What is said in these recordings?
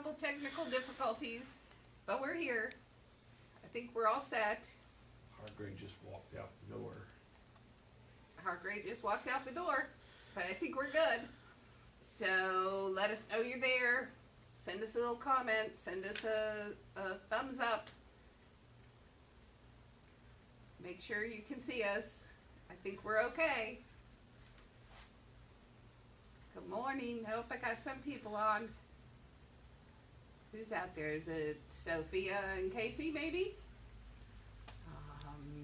couple technical difficulties, but we're here. I think we're all set. Hargrave just walked out the door. Hargrave just walked out the door, but I think we're good. So let us know you're there. Send us a little comment. Send us a thumbs up. Make sure you can see us. I think we're okay. Good morning. Hope I got some people on. Who's out there? Is it Sophia and Casey, maybe?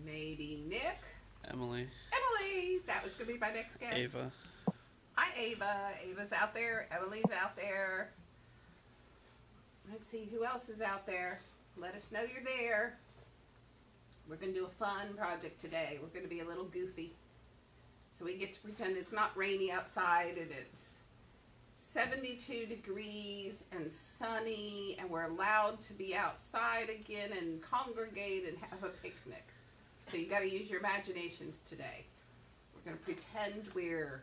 Maybe Nick. Emily. Emily! That was going to be my next guest. Ava. Hi, Ava. Ava's out there. Emily's out there. Let's see who else is out there. Let us know you're there. We're going to do a fun project today. We're going to be a little goofy. So we get to pretend it's not rainy outside and it's 72 degrees and sunny, and we're allowed to be outside again and congregate and have a picnic. So you got to use your imaginations today. We're going to pretend we're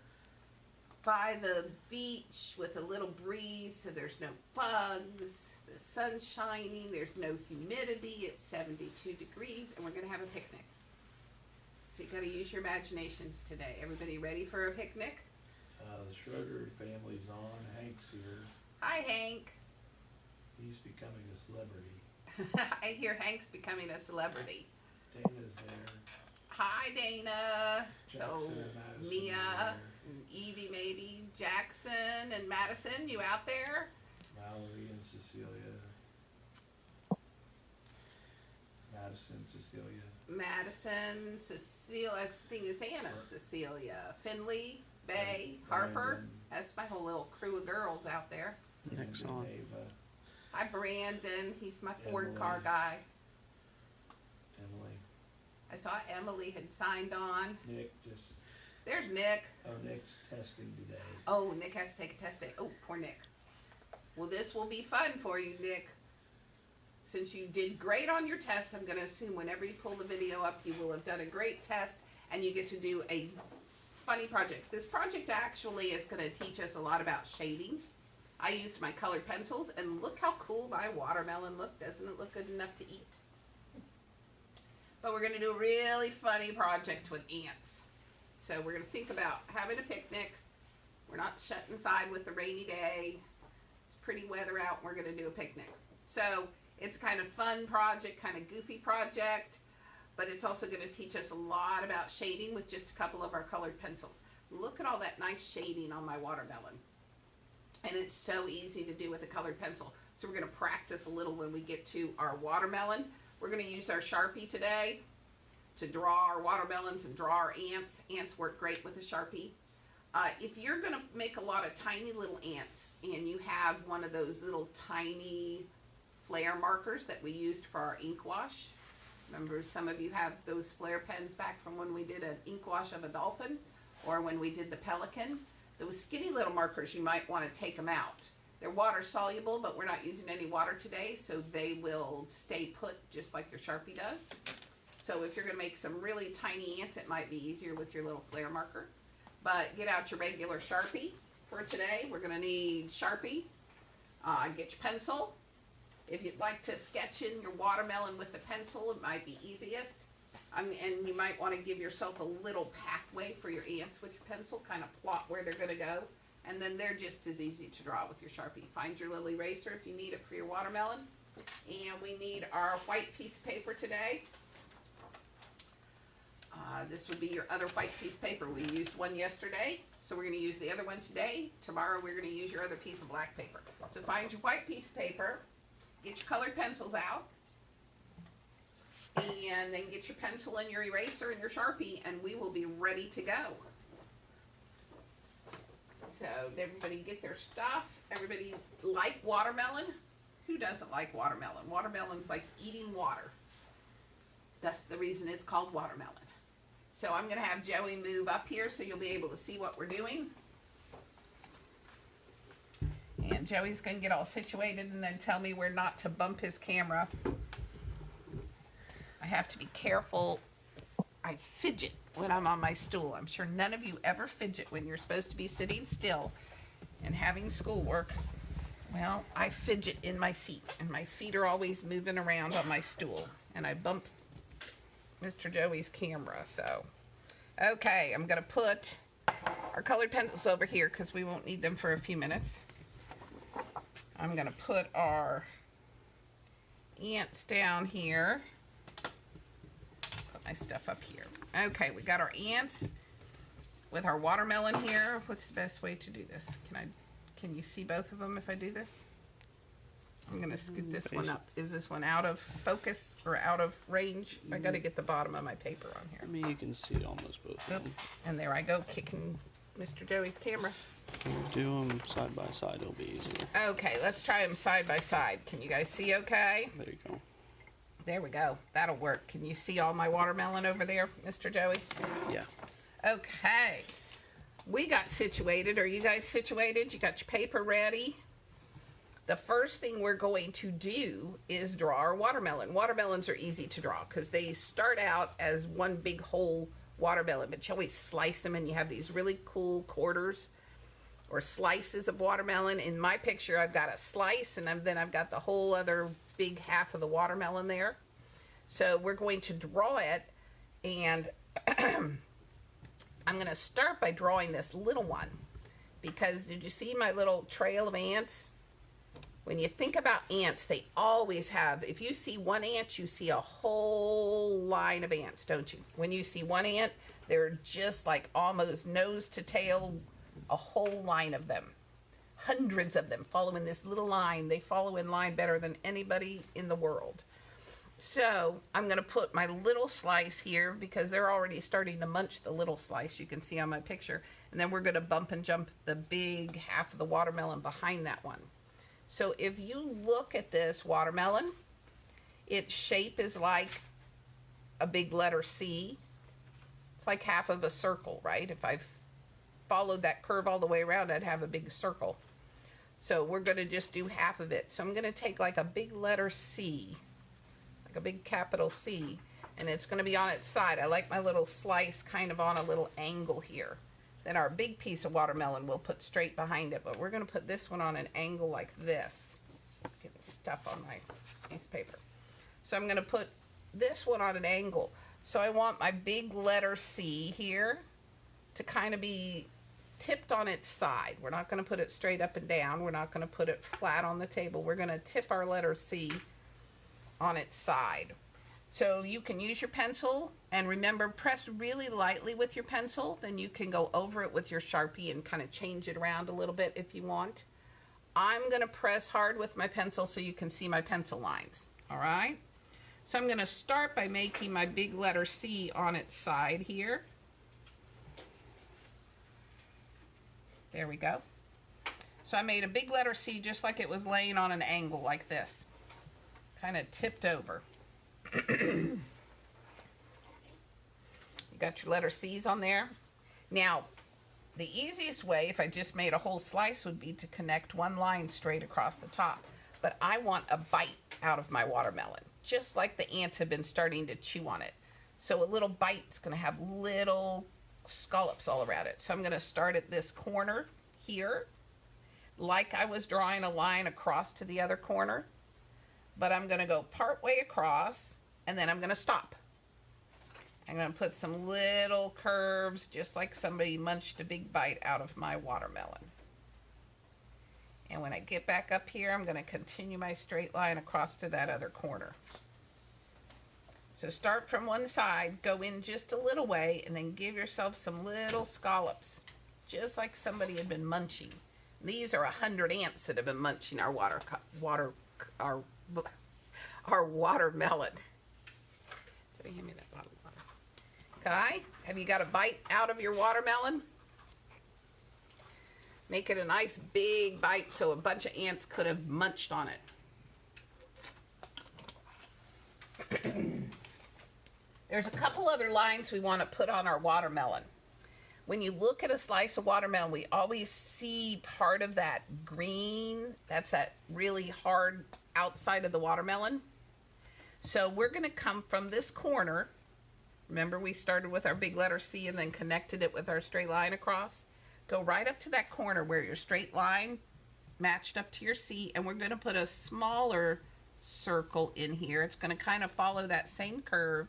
by the beach with a little breeze so there's no bugs, the sun's shining, there's no humidity, it's 72 degrees, and we're going to have a picnic. So you got to use your imaginations today. Everybody ready for a picnic? The Schroeder family's on. Hank's here. Hi, Hank. He's becoming a celebrity. I hear Hank's becoming a celebrity. Dana's there. Hi, Dana. Jackson and Madison Mia are and Evie, maybe. Jackson and Madison, you out there? Mallory and Cecilia. Madison, Cecilia. Madison, Cecilia, I think it's Anna, Cecilia, Finley, Bay, Harper. Brandon. That's my whole little crew of girls out there. Next Brandon, on. Ava, Hi, Brandon. He's my Ford Emily. car guy. Emily. I saw Emily had signed on. Nick just. There's Nick. Oh, Nick's testing today. Oh, Nick has to take a test today. Oh, poor Nick. Well, this will be fun for you, Nick. Since you did great on your test, I'm going to assume whenever you pull the video up, you will have done a great test and you get to do a funny project. This project actually is going to teach us a lot about shading. I used my colored pencils, and look how cool my watermelon looked. Doesn't it look good enough to eat? But we're going to do a really funny project with ants. So we're going to think about having a picnic. We're not shut inside with the rainy day. It's pretty weather out. We're going to do a picnic. So it's kind of fun project, kind of goofy project, but it's also going to teach us a lot about shading with just a couple of our colored pencils. Look at all that nice shading on my watermelon. And it's so easy to do with a colored pencil. So we're going to practice a little when we get to our watermelon. We're going to use our Sharpie today to draw our watermelons and draw our ants. Ants work great with a Sharpie. If you're going to make a lot of tiny little ants and you have one of those little tiny flare markers that we used for our ink wash. Remember, some of you have those flare pens back from when we did an ink wash of a dolphin or when we did the pelican. Those skinny little markers, you might want to take them out. They're water soluble, but we're not using any water today, so they will stay put just like your Sharpie does. So if you're going to make some really tiny ants, it might be easier with your little flare marker. But get out your regular Sharpie for today. We're going to need Sharpie. Get your pencil. If you'd like to sketch in your watermelon with the pencil, it might be easiest. And you might want to give yourself a little pathway for your ants with your pencil, kind of plot where they're going to go. And then they're just as easy to draw with your Sharpie. Find your little eraser if you need it for your watermelon. And we need our white piece of paper today. This would be your other white piece of paper. We used one yesterday, so we're going to use the other one today. Tomorrow we're going to use your other piece of black paper. So find your white piece of paper. Get your colored pencils out, and then get your pencil and your eraser and your Sharpie, and we will be ready to go. So everybody get their stuff. Everybody like watermelon? Who doesn't like watermelon? Watermelon's like eating water. That's the reason it's called watermelon. So I'm going to have Joey move up here so you'll be able to see what we're doing. And Joey's going to get all situated and then tell me where not to bump his camera. I have to be careful. I fidget when I'm on my stool. I'm sure none of you ever fidget when you're supposed to be sitting still and having schoolwork. Well, I fidget in my seat, and my feet are always moving around on my stool, and I bump Mr. Joey's camera, so. Okay, I'm gonna put our colored pencils over here because we won't need them for a few minutes. I'm gonna put our ants down here. Put my stuff up here. Okay, we got our ants with our watermelon here. What's the best way to do this? Can you see both of them if I do this? I'm gonna scoot this one up. Is this one out of focus or out of range? I gotta get the bottom of my paper on here. I mean, you can see almost both of them. Oops, and there I go, kicking Mr. Joey's camera. Do them side by side, it'll be easier. Okay, let's try them side by side. Can you guys see okay? There you go. There we go. That'll work. Can you see all my watermelon over there, Mr. Joey? Yeah. Okay. We got situated. Are you guys situated? You got your paper ready? The first thing we're going to do is draw our watermelon. Watermelons are easy to draw because they start out as one big whole watermelon, but you always slice them and you have these really cool quarters or slices of watermelon. In my picture, I've got a slice and then I've got the whole other big half of the watermelon there. So we're going to draw it, and I'm going to start by drawing this little one because did you see my little trail of ants? When you think about ants, they always have, if you see one ant, you see a whole line of ants, don't you? When you see one ant, they're just like almost nose to tail, a whole line of them. Hundreds of them following this little line. They follow in line better than anybody in the world. So I'm going to put my little slice here because they're already starting to munch the little slice you can see on my picture. And then we're going to bump and jump the big half of the watermelon behind that one. So if you look at this watermelon, its shape is like a big letter C. It's like half of a circle, right? If I followed that curve all the way around, I'd have a big circle. So we're going to just do half of it. So I'm going to take like a big letter C, like a big capital C, and it's going to be on its side. I like my little slice kind of on a little angle here. Then our big piece of watermelon we'll put straight behind it, but we're going to put this one on an angle like this. Getting stuff on my piece of paper. So I'm going to put this one on an angle. So I want my big letter C here to kind of be tipped on its side. We're not going to put it straight up and down. We're not going to put it flat on the table. We're going to tip our letter C on its side. So you can use your pencil, and remember, press really lightly with your pencil. Then you can go over it with your Sharpie and kind of change it around a little bit if you want. I'm going to press hard with my pencil so you can see my pencil lines. All right? So I'm going to start by making my big letter C on its side here. There we go. So I made a big letter C just like it was laying on an angle like this. Kind of tipped over. You got your letter C's on there. Now, the easiest way, if I just made a whole slice, would be to connect one line straight across the top. But I want a bite out of my watermelon, just like the ants have been starting to chew on it. So a little bite's going to have little scallops all around it. So I'm going to start at this corner here, like I was drawing a line across to the other corner. But I'm going to go part way across, and then I'm going to stop. I'm going to put some little curves, just like somebody munched a big bite out of my watermelon. And when I get back up here, I'm going to continue my straight line across to that other corner. So start from one side, go in just a little way, and then give yourself some little scallops, just like somebody had been munching. These are 100 ants that have been munching our watermelon. So hand me that bottle of water. Okay, have you got a bite out of your watermelon? Make it a nice big bite so a bunch of ants could have munched on it. There's a couple other lines we want to put on our watermelon. When you look at a slice of watermelon, we always see part of that green. That's that really hard outside of the watermelon. So we're going to come from this corner. Remember, we started with our big letter C and then connected it with our straight line across. Go right up to that corner where your straight line matched up to your seat, and we're going to put a smaller circle in here. It's going to kind of follow that same curve,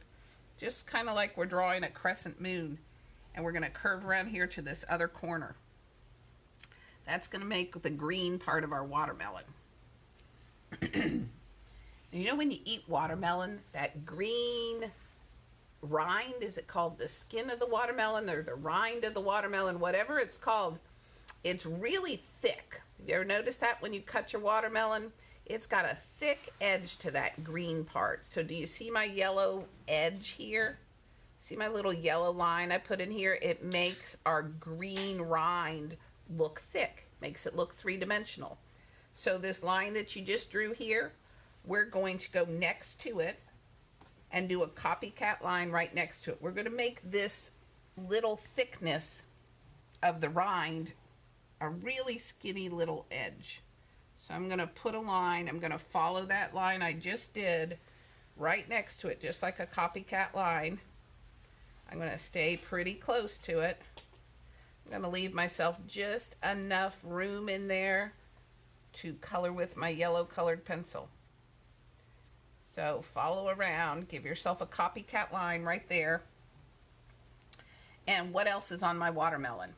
just kind of like we're drawing a crescent moon, and we're going to curve around here to this other corner. That's going to make the green part of our watermelon. You know, when you eat watermelon, that green rind, is it called the skin of the watermelon or the rind of the watermelon, whatever it's called, it's really thick. You ever notice that when you cut your watermelon? It's got a thick edge to that green part. So do you see my yellow edge here? See my little yellow line I put in here? It makes our green rind look thick, makes it look three-dimensional. So this line that you just drew here, we're going to go next to it and do a copycat line right next to it. We're going to make this little thickness of the rind a really skinny little edge. So I'm going to put a line, I'm going to follow that line I just did right next to it, just like a copycat line. I'm going to stay pretty close to it. I'm going to leave myself just enough room in there to color with my yellow colored pencil. So follow around, give yourself a copycat line right there. And what else is on my watermelon?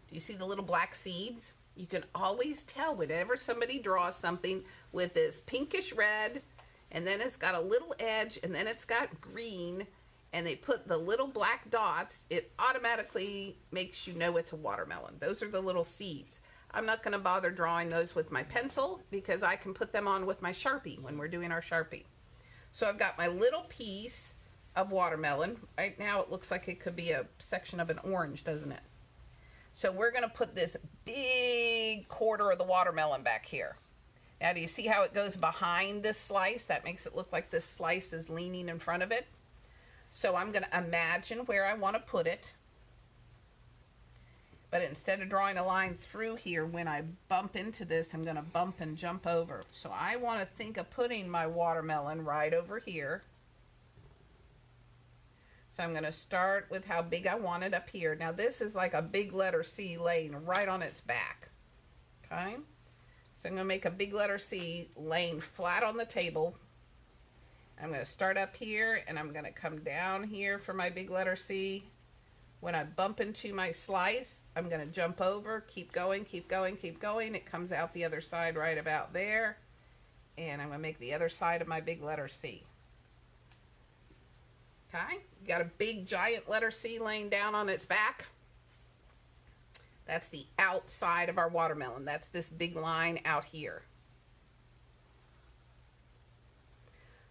Do you see the little black seeds? You can always tell whenever somebody draws something with this pinkish red, and then it's got a little edge, and then it's got green, and they put the little black dots, it automatically makes you know it's a watermelon. Those are the little seeds. I'm not going to bother drawing those with my pencil because I can put them on with my Sharpie when we're doing our Sharpie. So I've got my little piece of watermelon. Right now it looks like it could be a section of an orange, doesn't it? So we're going to put this big quarter of the watermelon back here. Now do you see how it goes behind this slice? That makes it look like this slice is leaning in front of it. So I'm going to imagine where I want to put it. But instead of drawing a line through here, when I bump into this, I'm going to bump and jump over. So I want to think of putting my watermelon right over here. So I'm going to start with how big I want it up here. Now this is like a big letter C laying right on its back. Okay? So I'm going to make a big letter C laying flat on the table. I'm going to start up here and I'm going to come down here for my big letter C. When I bump into my slice, I'm going to jump over, keep going, keep going, keep going. It comes out the other side right about there. And I'm going to make the other side of my big letter C. Okay? You got a big giant letter C laying down on its back. That's the outside of our watermelon. That's this big line out here.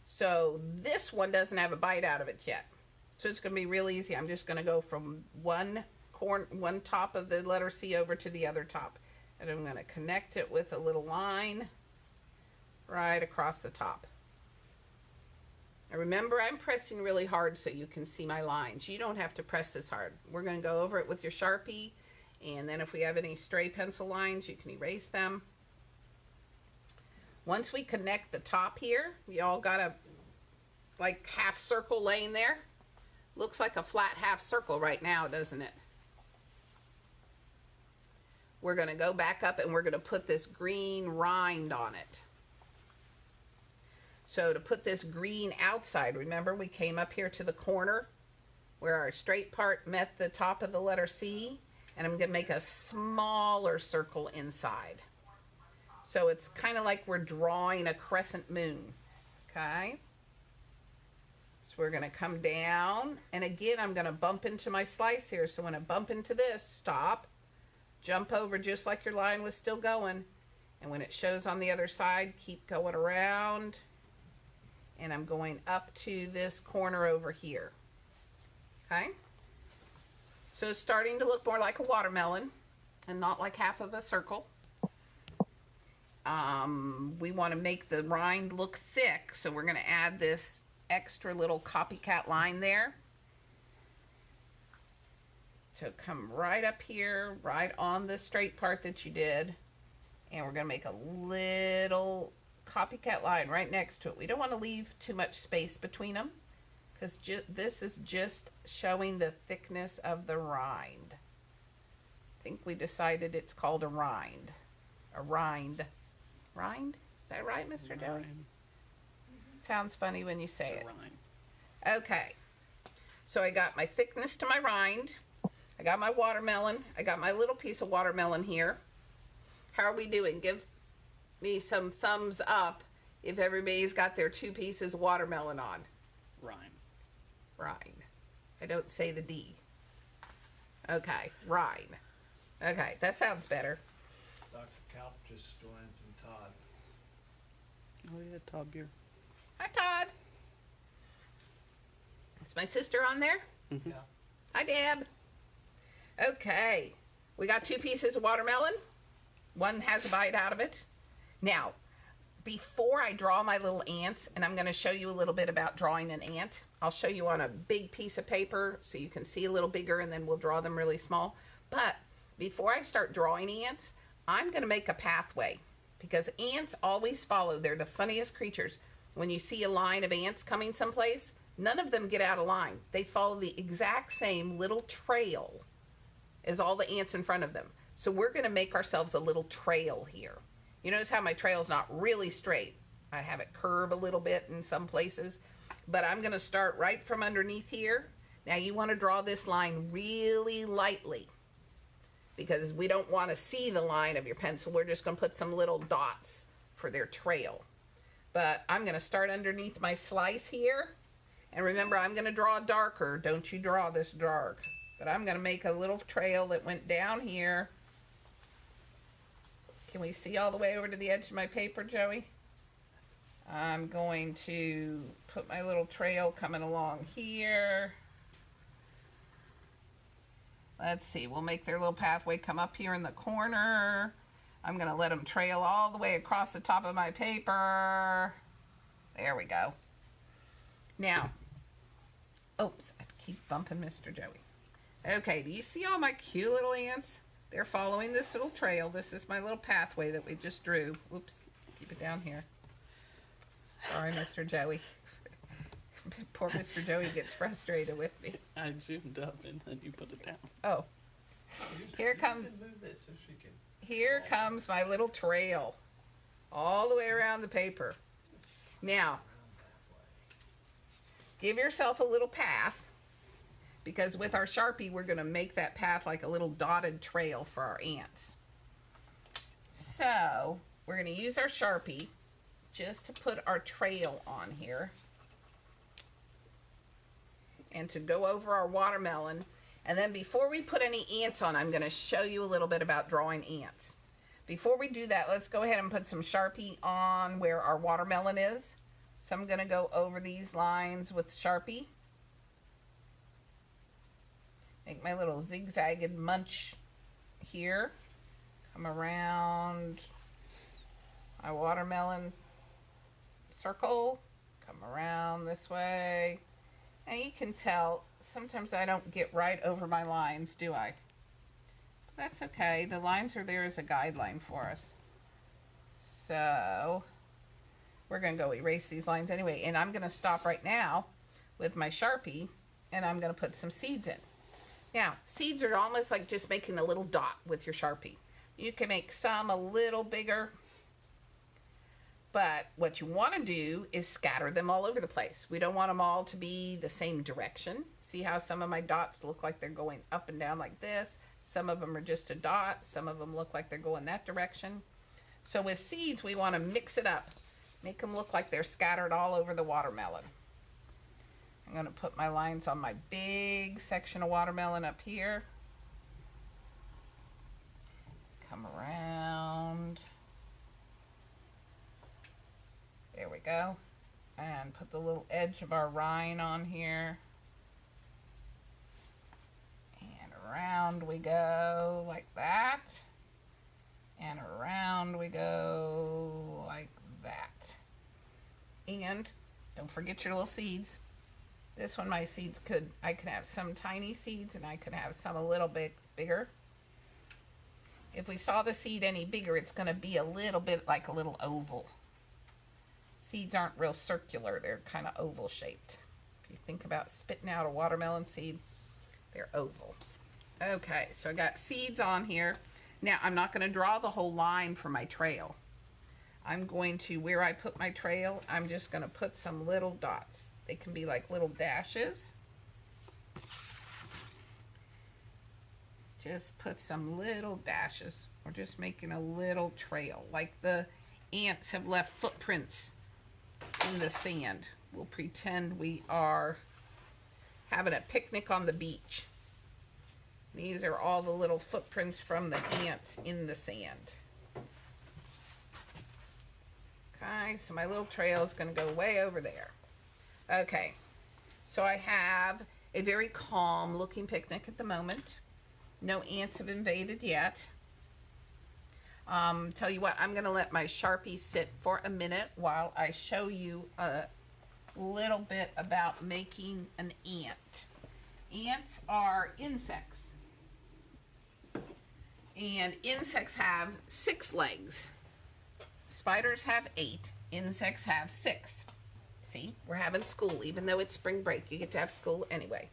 So this one doesn't have a bite out of it yet. So it's going to be real easy. I'm just going to go from one top of the letter C over to the other top. And I'm going to connect it with a little line right across the top. Now remember, I'm pressing really hard so you can see my lines. You don't have to press this hard. We're going to go over it with your Sharpie. And then if we have any stray pencil lines, you can erase them. Once we connect the top here, we all got a like half circle laying there. Looks like a flat half circle right now, doesn't it? We're going to go back up and we're going to put this green rind on it. So to put this green outside, remember we came up here to the corner where our straight part met the top of the letter C, and I'm going to make a smaller circle inside. So it's kind of like we're drawing a crescent moon, okay? We're going to come down, and again I'm going to bump into my slice here. So when I bump into this, stop, jump over just like your line was still going, and when it shows on the other side, keep going around, and I'm going up to this corner over here. Okay? So it's starting to look more like a watermelon and not like half of a circle. We want to make the rind look thick, so we're going to add this extra little copycat line there. So come right up here, right on the straight part that you did, and we're going to make a little copycat line right next to it. We don't want to leave too much space between them because this is just showing the thickness of the rind. I think we decided it's called a rind A rind. Rind? Is that right, Mr. Joey? Rhyme. Sounds funny when you say It's it. a rhyme. Okay. So I got my thickness to my rind. I got my watermelon. I got my little piece of watermelon here. How are we doing? Give me some thumbs up if everybody's got their 2 pieces of watermelon on. Rhyme. Rind. I don't say the D. Okay, rind. Okay, that sounds better. Dr. Calp just joined and Todd. Oh yeah, Todd Beer. Hi, Todd. Is my sister on there? Mhm. Yeah. Hi, Deb. Okay, we got 2 pieces of watermelon. One has a bite out of it. Now, before I draw my little ants, and I'm going to show you a little bit about drawing an ant. I'll show you on a big piece of paper so you can see a little bigger, and then we'll draw them really small. But before I start drawing ants, I'm going to make a pathway, because ants always follow. They're the funniest creatures. When you see a line of ants coming someplace, none of them get out of line. They follow the exact same little trail as all the ants in front of them. So we're going to make ourselves a little trail here. You notice how my trail is not really straight. I have it curve a little bit in some places, but I'm going to start right from underneath here. Now you want to draw this line really lightly, because we don't want to see the line of your pencil. We're just going to put some little dots for their trail. But I'm going to start underneath my slice here. And remember, I'm going to draw darker. Don't you draw this dark. But I'm going to make a little trail that went down here. Can we see all the way over to the edge of my paper, Joey? I'm going to put my little trail coming along here. Let's see, we'll make their little pathway come up here in the corner. I'm going to let them trail all the way across the top of my paper. There we go. Now, oops, I keep bumping Mr. Joey. Okay, do you see all my cute little ants? They're following this little trail. This is my little pathway that we just drew. Whoops, keep it down here. Sorry, Mr. Joey. Poor Mr. Joey gets frustrated with me. I zoomed up and then you put it down. Oh, here comes, Move this so she can. here comes my little trail. All the way around the paper. Now, give yourself a little path, because with our Sharpie, we're going to make that path like a little dotted trail for our ants. So, we're going to use our Sharpie just to put our trail on here, and to go over our watermelon. And then before we put any ants on, I'm going to show you a little bit about drawing ants. Before we do that, let's go ahead and put some Sharpie on where our watermelon is. So I'm going to go over these lines with Sharpie. Make my little zigzagged munch here. Come around my watermelon circle. Come around this way. And you can tell, sometimes I don't get right over my lines, do I? But that's okay. The lines are there as a guideline for us. So, we're going to go erase these lines anyway. And I'm going to stop right now with my Sharpie, and I'm going to put some seeds in. Now, seeds are almost like just making a little dot with your Sharpie. You can make some a little bigger, but what you want to do is scatter them all over the place. We don't want them all to be the same direction. See how some of my dots look like they're going up and down like this? Some of them are just a dot. Some of them look like they're going that direction. So with seeds, we want to mix it up. Make them look like they're scattered all over the watermelon. I'm going to put my lines on my big section of watermelon up here. Come around. There we go. And put the little edge of our rind on here. And around we go like that. And around we go like that. And don't forget your little seeds. This one, my seeds I could have some tiny seeds, and I could have some a little bit bigger. If we saw the seed any bigger, it's going to be a little bit like a little oval. Seeds aren't real circular. They're kind of oval shaped. If you think about spitting out a watermelon seed, they're oval. Okay, so I got seeds on here. Now, I'm not going to draw the whole line for my trail. I'm going to, where I put my trail, I'm just going to put some little dots. They can be like little dashes. Just put some little dashes. We're just making a little trail, like the ants have left footprints in the sand. We'll pretend we are having a picnic on the beach. These are all the little footprints from the ants in the sand. Okay, so my little trail is going to go way over there. Okay, so I have a very calm looking picnic at the moment. No ants have invaded yet. Tell you what, I'm going to let my Sharpie sit for a minute while I show you a little bit about making an ant. Ants are insects. And insects have 6 legs. Spiders have 8. Insects have 6. See, we're having school. Even though it's spring break, you get to have school anyway.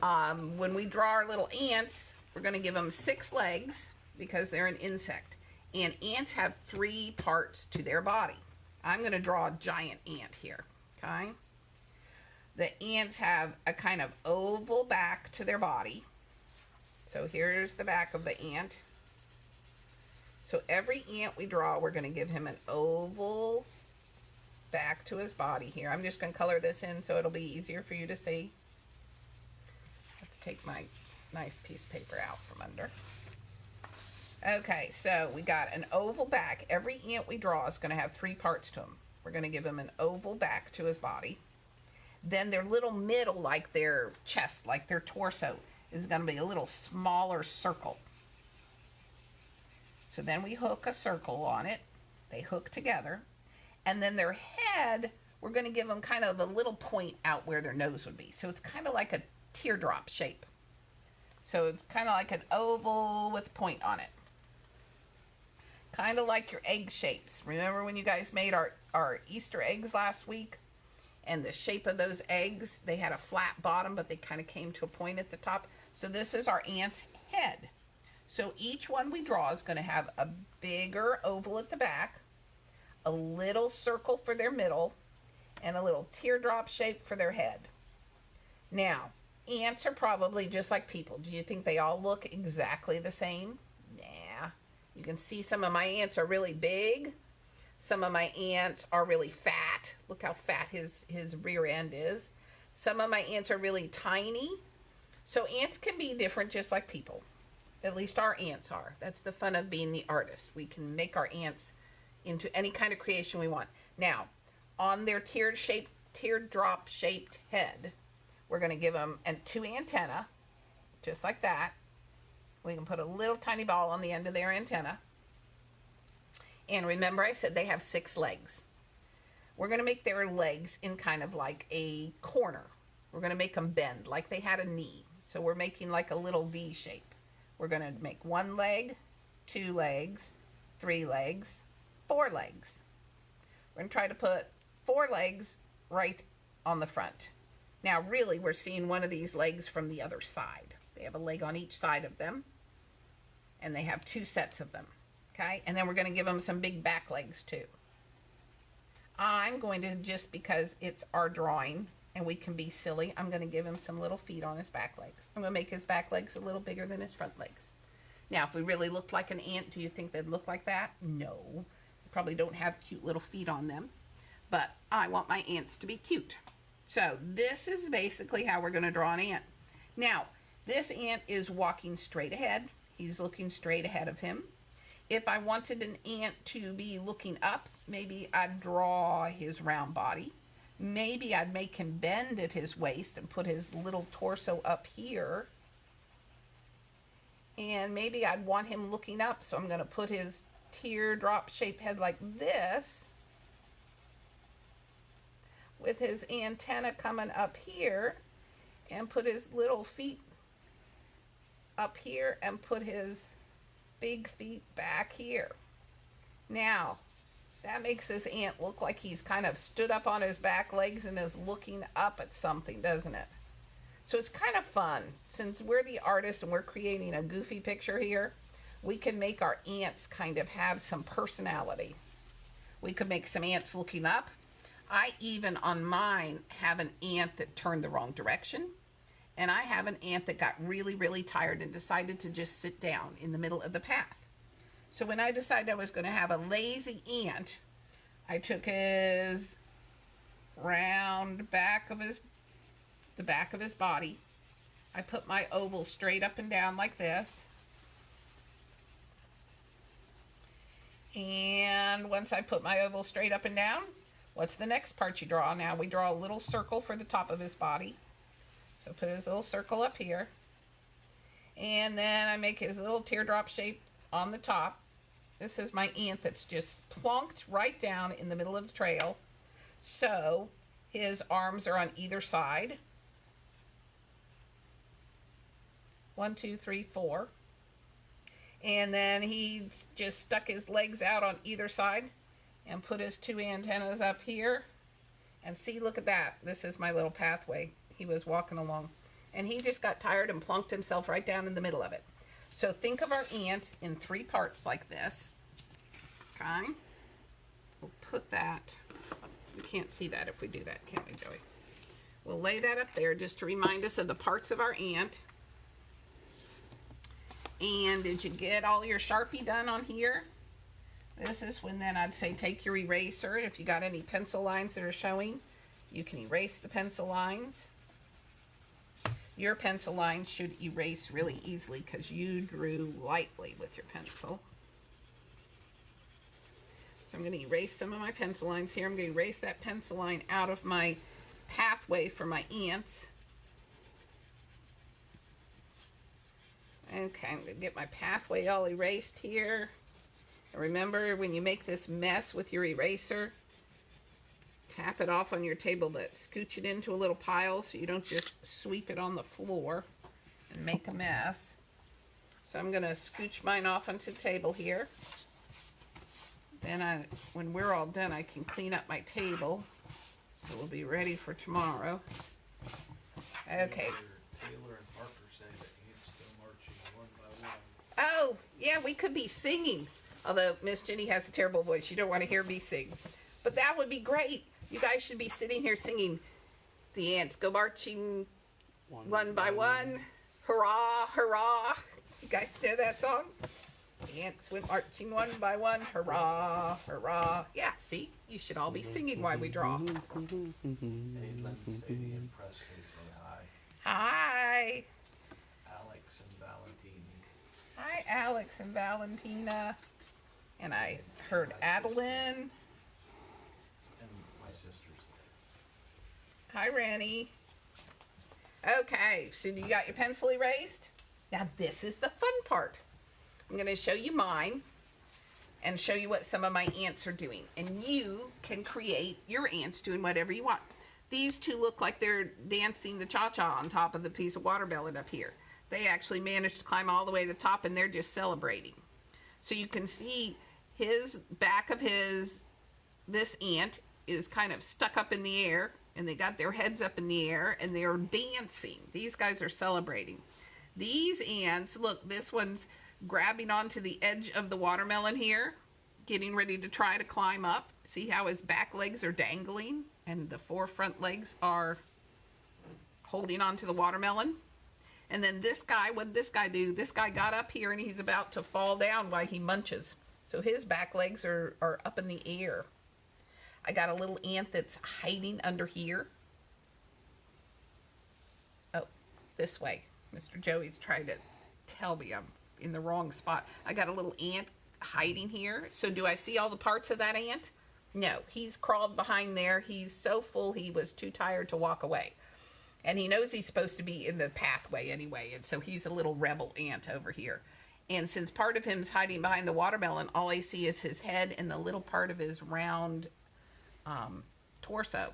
When we draw our little ants, we're going to give them 6 legs because they're an insect. And ants have 3 parts to their body. I'm going to draw a giant ant here, okay? The ants have a kind of oval back to their body. So here's the back of the ant. So every ant we draw, we're going to give him an oval back to his body here. I'm just going to color this in so it'll be easier for you to see. Let's take my nice piece of paper out from under. Okay, so we got an oval back. Every ant we draw is going to have 3 parts to him. We're going to give him an oval back to his body. Then their little middle, like their chest, like their torso, is going to be a little smaller circle. So then we hook a circle on it. They hook together. And then their head, we're going to give them kind of a little point out where their nose would be. So it's kind of like a teardrop shape. So it's kind of like an oval with a point on it. Kind of like your egg shapes. Remember when you guys made our Easter eggs last week? And the shape of those eggs, they had a flat bottom, but they kind of came to a point at the top. So this is our ant's head. So each one we draw is going to have a bigger oval at the back, a little circle for their middle, and a little teardrop shape for their head. Now, ants are probably just like people. Do you think they all look exactly the same? Nah. You can see some of my ants are really big. Some of my ants are really fat. Look how fat his rear end is. Some of my ants are really tiny. So ants can be different just like people. At least our ants are. That's the fun of being the artist. We can make our ants into any kind of creation we want. Now, on their teardrop shaped head, we're going to give them 2 antennae, just like that. We can put a little tiny ball on the end of their antenna. And remember I said they have 6 legs. We're going to make their legs in kind of like a corner. We're going to make them bend like they had a knee. So we're making like a little V shape. We're going to make 1 leg, 2 legs, 3 legs, 4 legs. We're going to try to put 4 legs right on the front. Now really we're seeing one of these legs from the other side. They have a leg on each side of them. And they have 2 sets of them. Okay, and then we're going to give them some big back legs too. I'm going to, just because it's our drawing and we can be silly, I'm going to give him some little feet on his back legs. I'm going to make his back legs a little bigger than his front legs. Now, if we really looked like an ant, do you think they'd look like that? No. They probably don't have cute little feet on them. But I want my ants to be cute. So this is basically how we're going to draw an ant. Now, this ant is walking straight ahead. He's looking straight ahead of him. If I wanted an ant to be looking up, maybe I'd draw his round body. Maybe I'd make him bend at his waist and put his little torso up here. And maybe I'd want him looking up, so I'm going to put his teardrop shaped head like this, with his antenna coming up here, and put his little feet up here and put his big feet back here. Now, that makes this ant look like he's kind of stood up on his back legs and is looking up at something, doesn't it? So it's kind of fun. Since we're the artist and we're creating a goofy picture here, we can make our ants kind of have some personality. We could make some ants looking up. I even on mine have an ant that turned the wrong direction. And I have an ant that got really, really tired and decided to just sit down in the middle of the path. So when I decided I was going to have a lazy ant, I took his round back of the back of his body. I put my oval straight up and down like this. And once I put my oval straight up and down, what's the next part you draw? Now we draw a little circle for the top of his body. So put his little circle up here. And then I make his little teardrop shape on the top. This is my ant that's just plonked right down in the middle of the trail. So his arms are on either side. 1, 2, 3, 4. And then he just stuck his legs out on either side and put his 2 antennas up here. And see, look at that. This is my little pathway he was walking along. And he just got tired and plunked himself right down in the middle of it. So think of our ants in 3 parts like this. Okay? We'll put that. We can't see that if we do that, can't we, Joey? We'll lay that up there just to remind us of the parts of our ant. And did you get all your Sharpie done on here? This is when then I'd say take your eraser. If you got any pencil lines that are showing, you can erase the pencil lines. Your pencil lines should erase really easily because you drew lightly with your pencil. So I'm going to erase some of my pencil lines here. I'm going to erase that pencil line out of my pathway for my ants. Okay, I'm going to get my pathway all erased here. And remember, when you make this mess with your eraser, tap it off on your table, but scooch it into a little pile so you don't just sweep it on the floor and make a mess. So I'm going to scooch mine off onto the table here. Then when we're all done, I can clean up my table. So we'll be ready for tomorrow. Okay. Taylor and Parker say that ants go marching one by one. Oh, yeah, we could be singing. Although Miss Jenny has a terrible voice. You don't want to hear me sing. But that would be great. You guys should be sitting here singing, the ants go marching one by one. Hurrah, hurrah. You guys know that song? The ants went marching one by one. Hurrah, hurrah. Yeah, see? You should all be singing while we draw. Hey, Lynn, Sadie, and Presley say hi. Hi. Alex and Valentine. Hi, Alex and Valentina. And I heard Adeline. And my sister's there. Hi, Ranny. Okay, so you got your pencil erased? Now this is the fun part. I'm going to show you mine and show you what some of my ants are doing. And you can create your ants doing whatever you want. These two look like they're dancing the cha-cha on top of the piece of watermelon up here. They actually managed to climb all the way to the top and they're just celebrating. So you can see his back of this ant is kind of stuck up in the air and they got their heads up in the air and they're dancing. These guys are celebrating. These ants, look, this one's grabbing onto the edge of the watermelon here, getting ready to try to climb up. See how his back legs are dangling and the 4 front legs are holding onto the watermelon. And then this guy, what did this guy do? This guy got up here and he's about to fall down while he munches. So his back legs are up in the air. I got a little ant that's hiding under here. Oh, this way. Mr. Joey's trying to tell me I'm in the wrong spot. I got a little ant hiding here. So do I see all the parts of that ant? No, he's crawled behind there. He's so full he was too tired to walk away. And he knows he's supposed to be in the pathway anyway. And so he's a little rebel ant over here. And since part of him's hiding behind the watermelon, all I see is his head and the little part of his round torso.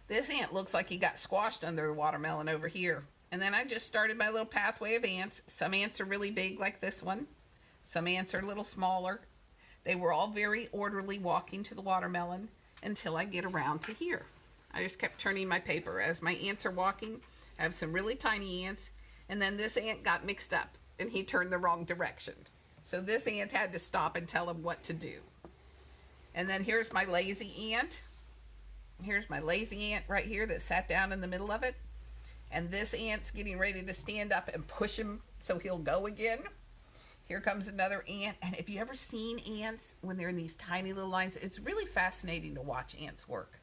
This ant looks like he got squashed under the watermelon over here. And then I just started my little pathway of ants. Some ants are really big like this one. Some ants are a little smaller. They were all very orderly walking to the watermelon until I get around to here. I just kept turning my paper. As my ants are walking, I have some really tiny ants. And then this ant got mixed up. and he turned the wrong direction. So this ant had to stop and tell him what to do. And then here's my lazy ant. Here's my lazy ant right here that sat down in the middle of it. And this ant's getting ready to stand up and push him so he'll go again. Here comes another ant. And have you ever seen ants when they're in these tiny little lines? It's really fascinating to watch ants work.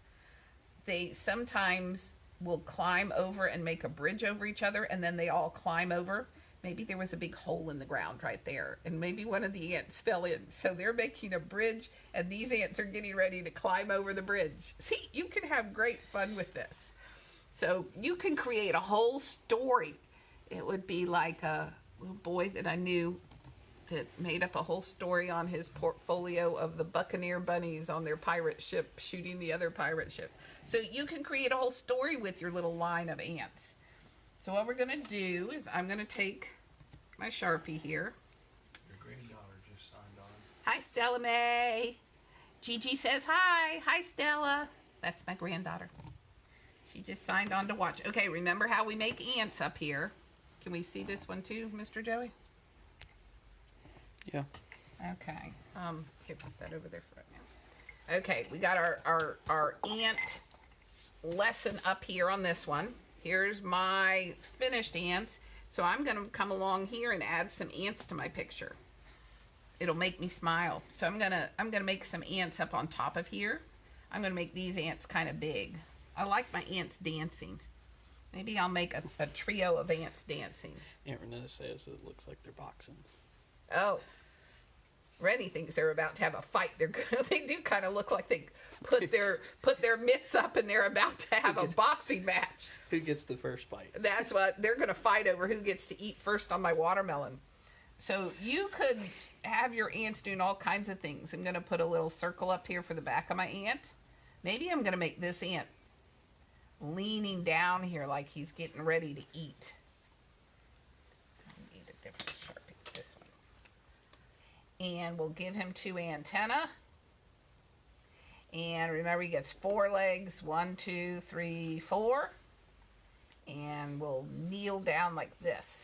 They sometimes will climb over and make a bridge over each other, and then they all climb over. Maybe there was a big hole in the ground right there, and maybe one of the ants fell in. So they're making a bridge, and these ants are getting ready to climb over the bridge. See, you can have great fun with this. So you can create a whole story. It would be like a little boy that I knew that made up a whole story on his portfolio of the Buccaneer bunnies on their pirate ship shooting the other pirate ship. So you can create a whole story with your little line of ants. So what we're going to do is I'm going to take my Sharpie here. Your granddaughter just signed on. Hi, Stella May. Gigi says hi. Hi, Stella. That's my granddaughter. She just signed on to watch. Okay, remember how we make ants up here. Can we see this one too, Mr. Joey? Yeah. Okay. Here, put that over there for right now. Okay, we got our ant lesson up here on this one. Here's my finished ants. So I'm going to come along here and add some ants to my picture. It'll make me smile. So I'm going to make some ants up on top of here. I'm going to make these ants kind of big. I like my ants dancing. Maybe I'll make a trio of ants dancing. Aunt Renetta says it looks like they're boxing. Oh, Rennie thinks they're about to have a fight. They do kind of look like they put their mitts up and they're about to have a boxing match. Who gets the first bite? That's what they're going to fight over, who gets to eat first on my watermelon. So you could have your ants doing all kinds of things. I'm going to put a little circle up here for the back of my ant. Maybe I'm going to make this ant leaning down here like he's getting ready to eat. I need a different Sharpie, this one. And we'll give him 2 antennae. And remember, he gets 4 legs. 1, 2, 3, 4. And we'll kneel down like this.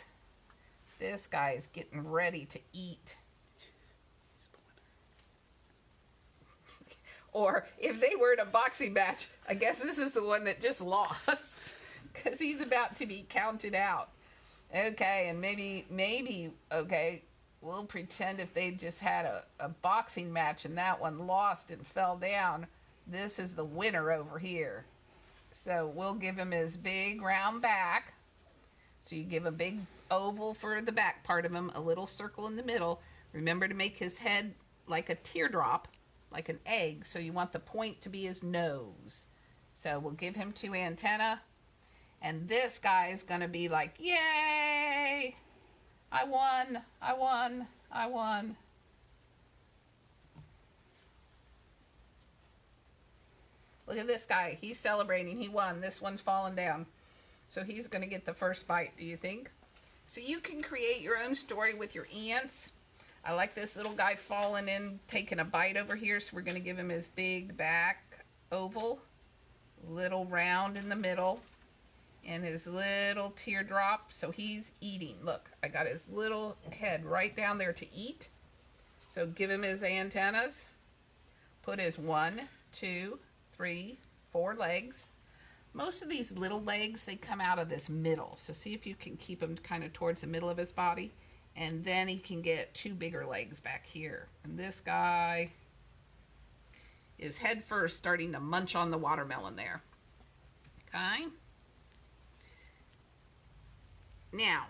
This guy is getting ready to eat. Or if they were in a boxing match, I guess this is the one that just lost because he's about to be counted out. Okay, and maybe, okay, we'll pretend if they just had a boxing match and that one lost and fell down, this is the winner over here. So we'll give him his big round back. So you give a big oval for the back part of him, a little circle in the middle. Remember to make his head like a teardrop, like an egg. So you want the point to be his nose. So we'll give him 2 antennae. And this guy is going to be like, yay! I won, I won, I won. Look at this guy. He's celebrating. He won. This one's falling down. So he's going to get the first bite, do you think? So you can create your own story with your ants. I like this little guy falling in, taking a bite over here. So we're going to give him his big back oval, little round in the middle, and his little teardrop. So he's eating. Look, I got his little head right down there to eat. So give him his antennas. Put his 1, 2, 3, 4 legs. Most of these little legs, they come out of this middle. So see if you can keep him kind of towards the middle of his body. And then he can get 2 bigger legs back here. And this guy is head first starting to munch on the watermelon there. Okay. Now,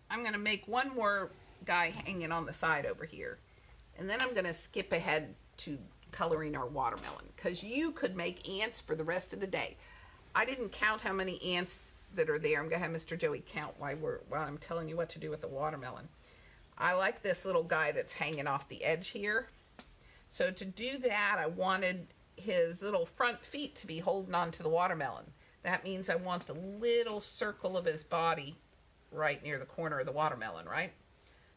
I'm going to make one more guy hanging on the side over here. And then I'm going to skip ahead to coloring our watermelon, because you could make ants for the rest of the day. I didn't count how many ants that are there. I'm going to have Mr. Joey count while I'm telling you what to do with the watermelon. I like this little guy that's hanging off the edge here. So to do that, I wanted his little front feet to be holding on to the watermelon. That means I want the little circle of his body right near the corner of the watermelon, right?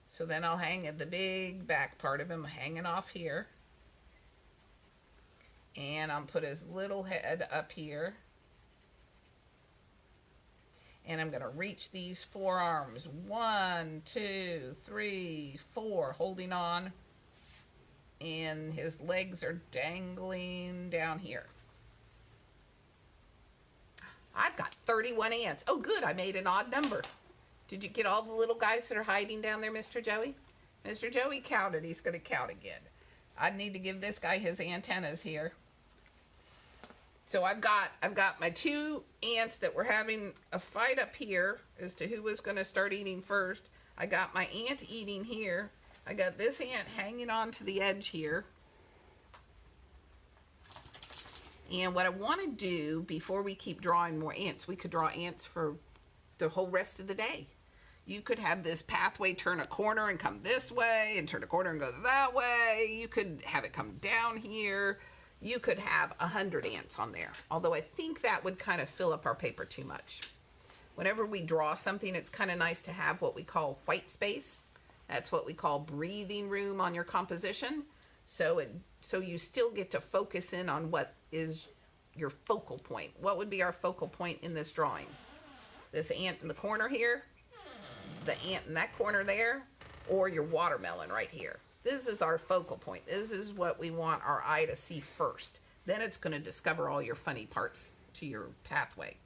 So then I'll hang the big back part of him hanging off here. And I'll put his little head up here. And I'm going to reach these forearms. 1, 2, 3, 4, holding on. And his legs are dangling down here. I've got 31 ants. Oh, good, I made an odd number. Did you get all the little guys that are hiding down there, Mr. Joey? Mr. Joey counted. He's going to count again. I need to give this guy his antennas here. So I've got my 2 ants that were having a fight up here as to who was going to start eating first. I got my ant eating here. I got this ant hanging on to the edge here. And what I want to do before we keep drawing more ants, we could draw ants for the whole rest of the day. You could have this pathway turn a corner and come this way, and turn a corner and go that way. You could have it come down here. You could have 100 ants on there. Although I think that would kind of fill up our paper too much. Whenever we draw something, it's kind of nice to have what we call white space. That's what we call breathing room on your composition. So you still get to focus in on what is your focal point. What would be our focal point in this drawing? This ant in the corner here, the ant in that corner there, or your watermelon right here. This is our focal point. This is what we want our eye to see first. Then it's going to discover all your funny parts to your pathway.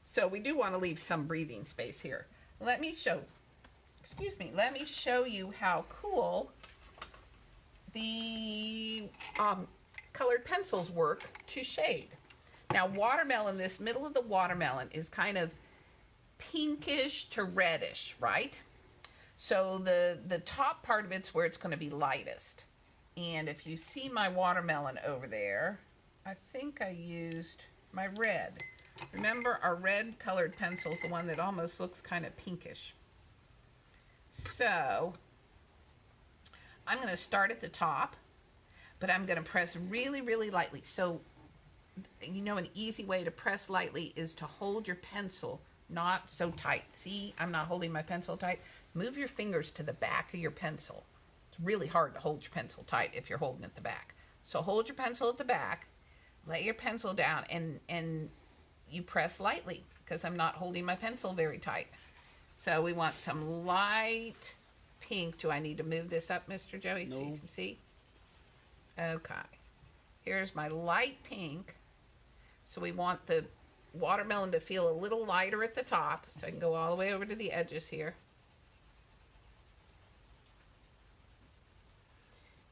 So we do want to leave some breathing space here. Let me show you how cool the colored pencils work to shade. Now watermelon, this middle of the watermelon is kind of pinkish to reddish, right? So the top part of it's where it's going to be lightest. And if you see my watermelon over there, I think I used my red. Remember our red colored pencil is the one that almost looks kind of pinkish. So I'm going to start at the top, but I'm going to press really, really lightly. So, you know, an easy way to press lightly is to hold your pencil not so tight. See, I'm not holding my pencil tight. Move your fingers to the back of your pencil. It's really hard to hold your pencil tight if you're holding it at the back. So hold your pencil at the back, lay your pencil down, and you press lightly because I'm not holding my pencil very tight. So we want some light pink. Do I need to move this up, Mr. Joey, so you can see? Okay. Here's my light pink. So we want the watermelon to feel a little lighter at the top, so I can go all the way over to the edges here.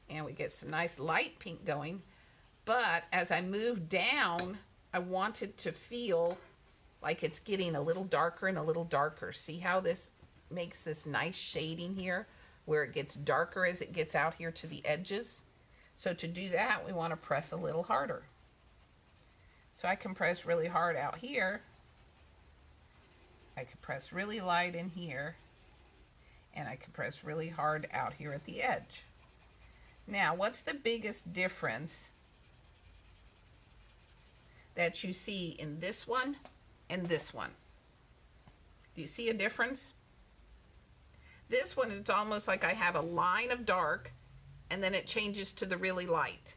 And we get some nice light pink going. But as I move down, I want it to feel like it's getting a little darker and a little darker. See how this makes this nice shading here, where it gets darker as it gets out here to the edges? So to do that, we want to press a little harder. So I can press really hard out here. I can press really light in here. And I can press really hard out here at the edge. Now, what's the biggest difference that you see in this one and this one? Do you see a difference? This one, it's almost like I have a line of dark and then it changes to the really light.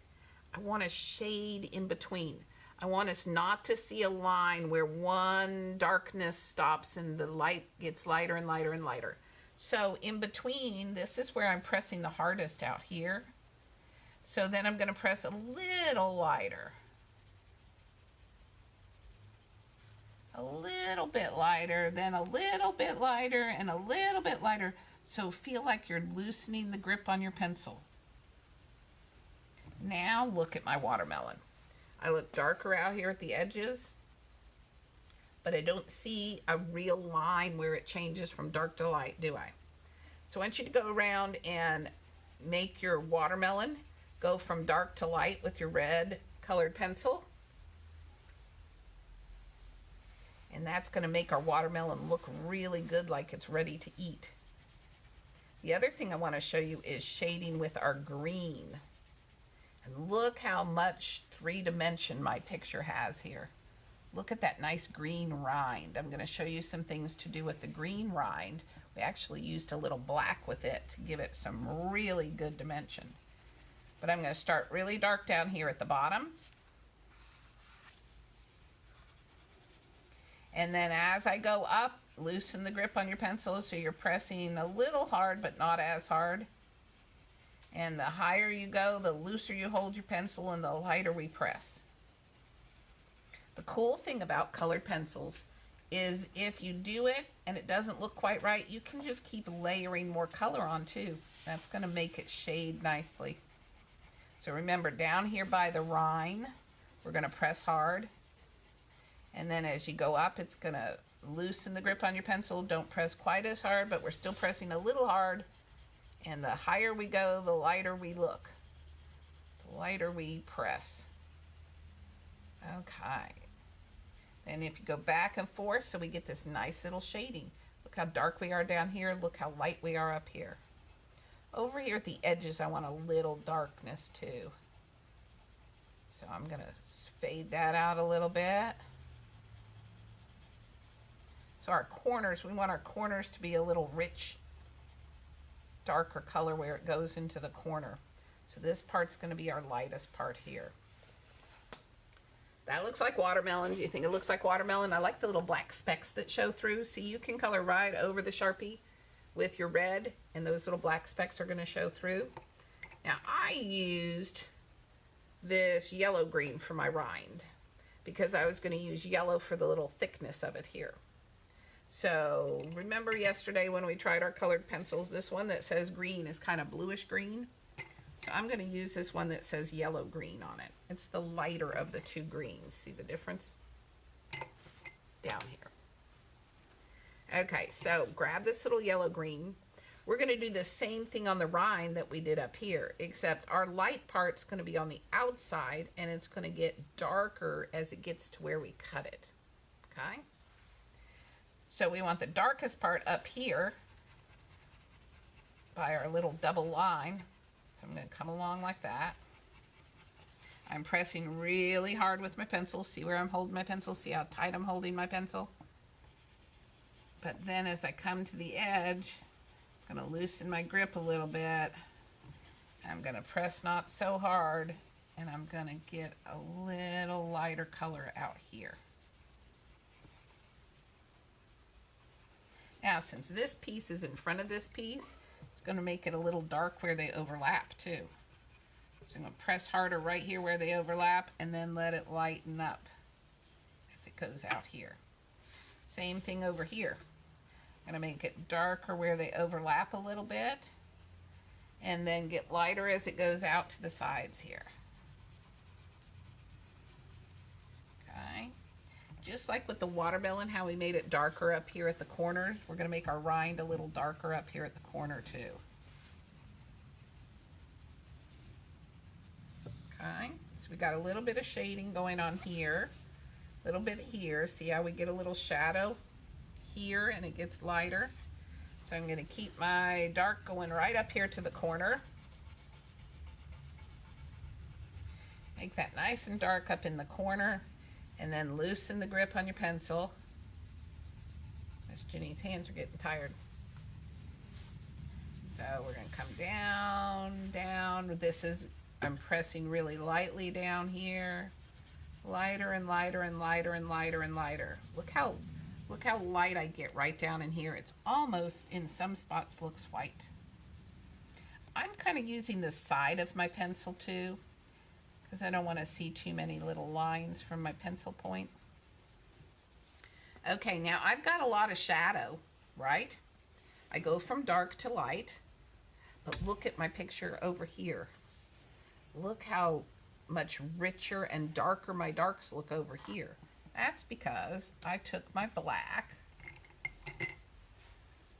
I want a shade in between. I want us not to see a line where one darkness stops and the light gets lighter and lighter and lighter. So in between, this is where I'm pressing the hardest out here. So then I'm going to press a little lighter. A little bit lighter, then a little bit lighter, and a little bit lighter. So feel like you're loosening the grip on your pencil. Now look at my watermelon. I look darker out here at the edges, but I don't see a real line where it changes from dark to light, do I? So I want you to go around and make your watermelon go from dark to light with your red colored pencil. And that's going to make our watermelon look really good, like it's ready to eat. The other thing I want to show you is shading with our green. And look how much 3-dimension my picture has here. Look at that nice green rind. I'm going to show you some things to do with the green rind. We actually used a little black with it to give it some really good dimension. But I'm going to start really dark down here at the bottom. And then as I go up, loosen the grip on your pencil so you're pressing a little hard but not as hard. And the higher you go, the looser you hold your pencil and the lighter we press. The cool thing about colored pencils is if you do it and it doesn't look quite right, you can just keep layering more color on too. That's going to make it shade nicely. So remember, down here by the rind, we're going to press hard. And then as you go up, it's going to loosen the grip on your pencil. Don't press quite as hard, but we're still pressing a little hard. And the higher we go, the lighter we look. The lighter we press. Okay. And if you go back and forth, so we get this nice little shading. Look how dark we are down here. Look how light we are up here. Over here at the edges, I want a little darkness too. So I'm going to fade that out a little bit. So our corners, we want our corners to be a little rich, darker color where it goes into the corner. So this part's going to be our lightest part here. That looks like watermelon. Do you think it looks like watermelon? I like the little black specks that show through. See, you can color right over the Sharpie with your red, and those little black specks are going to show through. Now, I used this yellow green for my rind because I was going to use yellow for the little thickness of it here. So remember yesterday when we tried our colored pencils, this one that says green is kind of bluish green. So I'm going to use this one that says yellow green on it. It's the lighter of the two greens. See the difference? Down here. Okay, so grab this little yellow green. We're going to do the same thing on the rind that we did up here, except our light part's going to be on the outside and it's going to get darker as it gets to where we cut it. Okay? So we want the darkest part up here by our little double line. So I'm going to come along like that. I'm pressing really hard with my pencil. See where I'm holding my pencil? See how tight I'm holding my pencil? But then as I come to the edge, I'm going to loosen my grip a little bit. I'm going to press not so hard, and I'm going to get a little lighter color out here. Now, since this piece is in front of this piece, it's going to make it a little dark where they overlap too. So I'm going to press harder right here where they overlap and then let it lighten up as it goes out here. Same thing over here. I'm going to make it darker where they overlap a little bit and then get lighter as it goes out to the sides here. Okay. Just like with the watermelon, how we made it darker up here at the corners, we're going to make our rind a little darker up here at the corner too. Okay, so we got a little bit of shading going on here, a little bit here. See how we get a little shadow here and it gets lighter? So I'm going to keep my dark going right up here to the corner. Make that nice and dark up in the corner. And then loosen the grip on your pencil. Miss Jenny's hands are getting tired. So we're going to come down, down. This is, I'm pressing really lightly down here. Lighter and lighter and lighter and lighter and lighter. Look how light I get right down in here. It's almost, in some spots, looks white. I'm kind of using the side of my pencil too, because I don't want to see too many little lines from my pencil point. Okay, now I've got a lot of shadow, right? I go from dark to light, but look at my picture over here. Look how much richer and darker my darks look over here. That's because I took my black.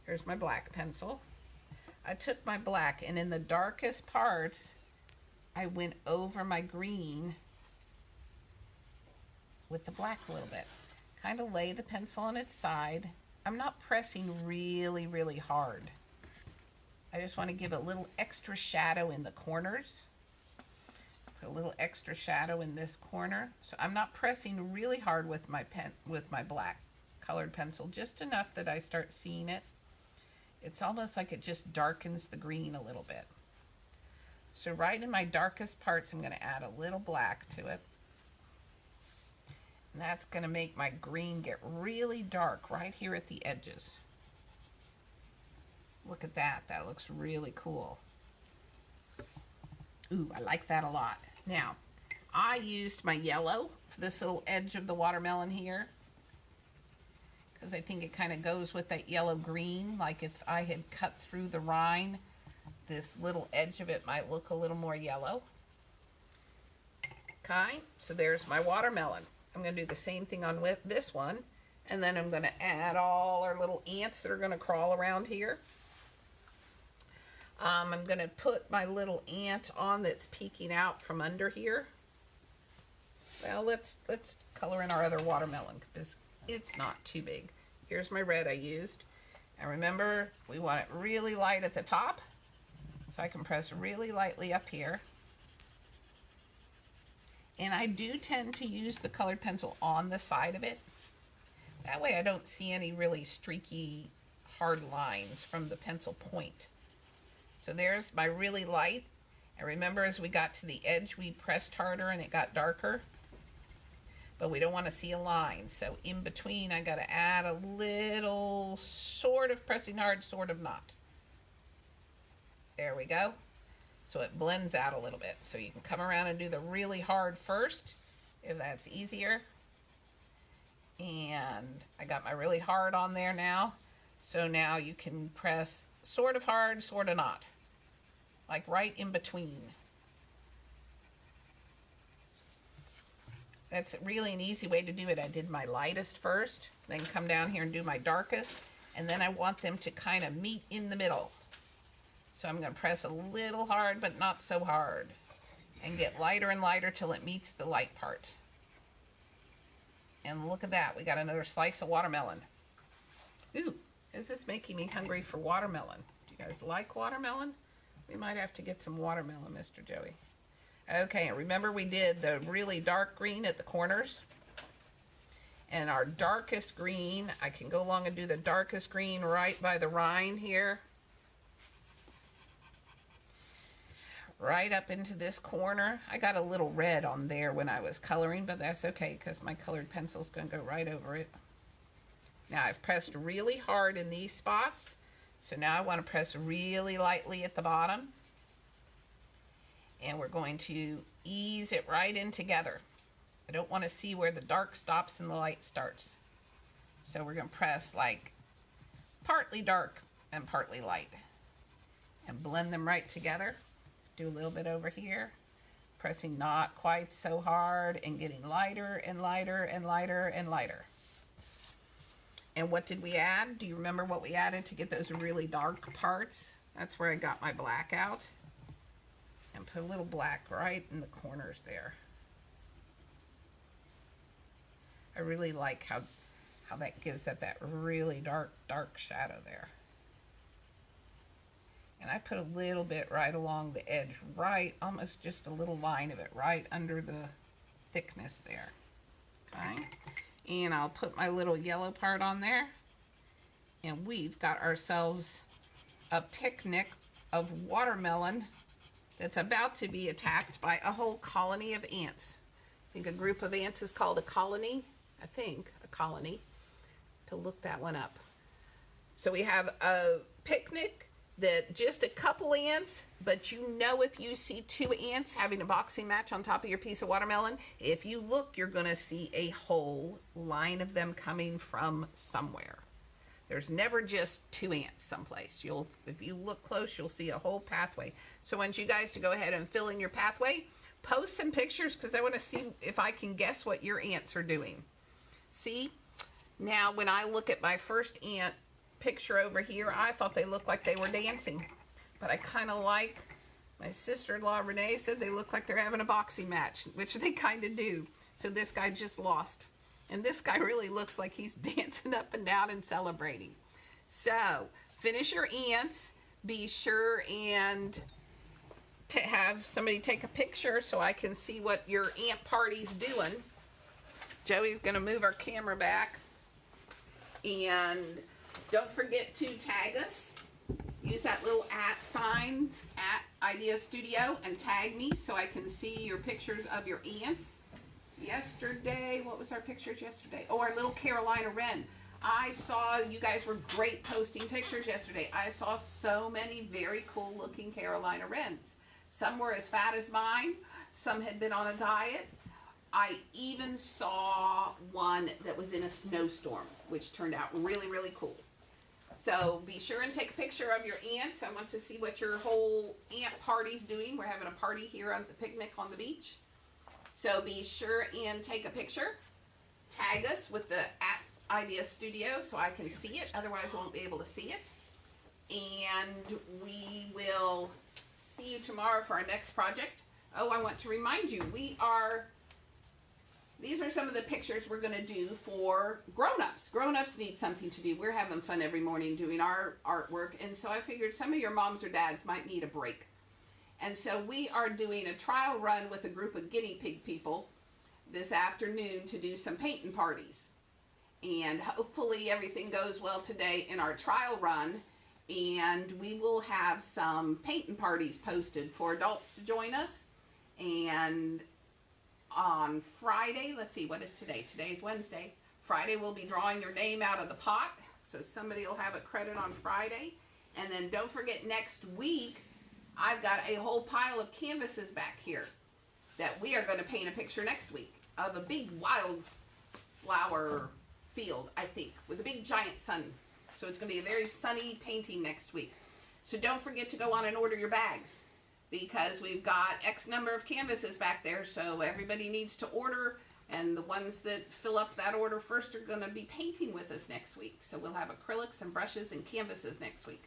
Here's my black pencil. I took my black, and in the darkest parts, I went over my green with the black a little bit. Kind of lay the pencil on its side. I'm not pressing really, really hard. I just want to give a little extra shadow in the corners. Put a little extra shadow in this corner. So I'm not pressing really hard with my black colored pencil, just enough that I start seeing it. It's almost like it just darkens the green a little bit. So right in my darkest parts, I'm going to add a little black to it. And that's going to make my green get really dark right here at the edges. Look at that. That looks really cool. Ooh, I like that a lot. Now, I used my yellow for this little edge of the watermelon here, because I think it kind of goes with that yellow green. Like if I had cut through the rind, this little edge of it might look a little more yellow. Okay, so there's my watermelon. I'm going to do the same thing on with this one, and then I'm going to add all our little ants that are going to crawl around here. I'm going to put my little ant on that's peeking out from under here. Well, let's color in our other watermelon because it's not too big. Here's my red I used. And remember, we want it really light at the top. So I can press really lightly up here. And I do tend to use the colored pencil on the side of it. That way I don't see any really streaky, hard lines from the pencil point. So there's my really light. And remember, as we got to the edge, we pressed harder and it got darker. But we don't want to see a line. So in between, I got to add a little sort of pressing hard, sort of not. There we go. So it blends out a little bit. So you can come around and do the really hard first, if that's easier. And I got my really hard on there now. So now you can press sort of hard, sort of not. Like right in between. That's really an easy way to do it. I did my lightest first, then come down here and do my darkest, and then I want them to kind of meet in the middle. So I'm going to press a little hard, but not so hard, and get lighter and lighter till it meets the light part. And look at that, we got another slice of watermelon. Ooh, is this making me hungry for watermelon? Do you guys like watermelon? We might have to get some watermelon, Mr. Joey. Okay, and remember we did the really dark green at the corners? And our darkest green, I can go along and do the darkest green right by the rind here. Right up into this corner. I got a little red on there when I was coloring, but that's okay because my colored pencil's going to go right over it. Now I've pressed really hard in these spots, so now I want to press really lightly at the bottom. And we're going to ease it right in together. I don't want to see where the dark stops and the light starts. So we're going to press like partly dark and partly light. And blend them right together. Do a little bit over here. Pressing not quite so hard and getting lighter and lighter and lighter and lighter. And what did we add? Do you remember what we added to get those really dark parts? That's where I got my black out. And put a little black right in the corners there. I really like how that gives that really dark shadow there. And I put a little bit right along the edge, right, almost just a little line of it, right under the thickness there. Okay? And I'll put my little yellow part on there. And we've got ourselves a picnic of watermelon that's about to be attacked by a whole colony of ants. I think a group of ants is called a colony. I think a colony. To look that one up. So we have a picnic that just a couple ants, but you know if you see two ants having a boxing match on top of your piece of watermelon, if you look, you're going to see a whole line of them coming from somewhere. There's never just two ants someplace. If you look close, you'll see a whole pathway. So I want you guys to go ahead and fill in your pathway. Post some pictures because I want to see if I can guess what your ants are doing. See? Now, when I look at my first ant picture over here, I thought they looked like they were dancing. But I kind of like, my sister-in-law Renee said they look like they're having a boxing match, which they kind of do. So this guy just lost. And this guy really looks like he's dancing up and down and celebrating. So, finish your ants. Be sure and to have somebody take a picture so I can see what your ant party's doing. Joey's going to move our camera back. And don't forget to tag us. Use that little @ sign, @ Idea Studio, and tag me so I can see your pictures of your ants. yesterday, what was our pictures yesterday? Oh, our little Carolina wren. I saw you guys were great posting pictures yesterday. I saw so many very cool looking Carolina wrens. Some were as fat as mine, some had been on a diet. I even saw one that was in a snowstorm, which turned out really, really cool. So be sure and take a picture of your ants. I want to see what your whole ant party's doing. We're having a party here on the picnic on the beach. So be sure and take a picture. Tag us with the @Idea Studio so I can see it. Otherwise I won't be able to see it. And we will see you tomorrow for our next project. Oh, I want to remind you, these are some of the pictures we're going to do for grown-ups. Grown-ups need something to do. We're having fun every morning doing our artwork, and so I figured some of your moms or dads might need a break. And so we are doing a trial run with a group of guinea pig people this afternoon to do some painting parties. And hopefully everything goes well today in our trial run, and we will have some painting parties posted for adults to join us. And on Friday, let's see, what is today? Today's Wednesday. Friday we'll be drawing your name out of the pot, so somebody will have a credit on Friday. And then don't forget, next week I've got a whole pile of canvases back here that we are going to paint a picture next week of a big wildflower field, I think, with a big giant sun. So it's going to be a very sunny painting next week. So don't forget to go on and order your bags, because we've got X number of canvases back there, so everybody needs to order, and the ones that fill up that order first are going to be painting with us next week. So we'll have acrylics and brushes and canvases next week.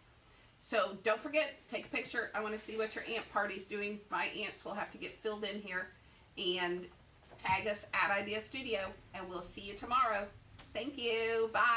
So don't forget, take a picture. I want to see what your ant party's doing. My ants will have to get filled in here, and tag us @Idea Studio, and we'll see you tomorrow. Thank you. Bye.